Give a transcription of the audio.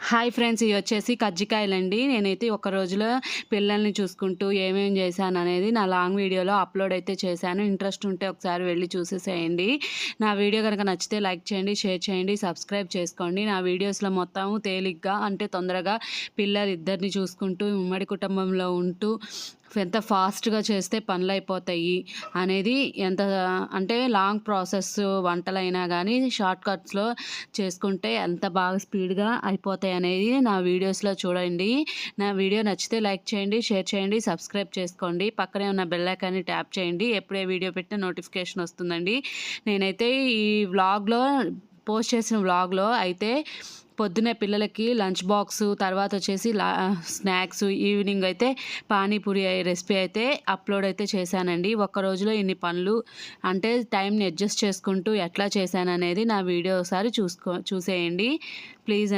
Hi friends! ఇవి వచ్చేసి కజ్జికాయలండి. నేనైతే ఒక రోజులో పిల్లల్ని చూసుకుంటూ ఏమేం చేశాననేది నా లాంగ్ వీడియోలో అప్లోడ్ అయితే చేశాను. ఇంట్రెస్ట్ ఉంటే ఒకసారి వెళ్లి చూసేసేయండి. నా వీడియో గనుక నచ్చితే లైక్ చేయండి, షేర్ చేయండి, సబ్స్క్రైబ్ చేసుకోండి. నా వీడియోస్‌లో మొత్తం తేలిగ్గా అంటే తొందరగా పిల్లలిద్దరిని చూసుకుంటూ ఉమ్మడి కుటుంబంలో ఉంటూ ఎంత ఫాస్ట్‌గా చేస్తే పనులైపోతాయి అనేది ఎంత అంటే లాంగ్ ప్రాసెస్ వంటలైనా గానీ షార్ట్ కట్స్‌లో చేసుకుంటే ఎంత బాగా స్పీడ్‌గా అయిపోతాయనేది నా వీడియోస్‌లో చూడండి. నా వీడియో నచ్చితే లైక్ చేయండి, షేర్ చేయండి, సబ్స్క్రైబ్ చేసుకోండి. పక్కనే ఉన్న బెల్ ఐకాన్‌ని ట్యాప్ చేయండి. ఎప్పుడు ఏ వీడియో పెట్టినా నోటిఫికేషన్ వస్తుందండి. నేనైతే ఈ వ్లాగ్‌లో పోస్ట్ చేసిన వ్లాగ్‌లో అయితే పొద్దున్నే పిల్లలకి లంచ్ బాక్సు, తర్వాతొచ్చేసి స్నాక్స్, ఈవినింగ్ అయితే పానీపూరి రెసిపీ అయితే అప్లోడ్ అయితే చేశానండి. ఒక్క రోజులో ఇన్ని పనులు అంటే టైంని అడ్జస్ట్ చేసుకుంటూ ఎట్లా చేశాననేది నా వీడియో ఒకసారి చూసేయండి ప్లీజ్ అండి.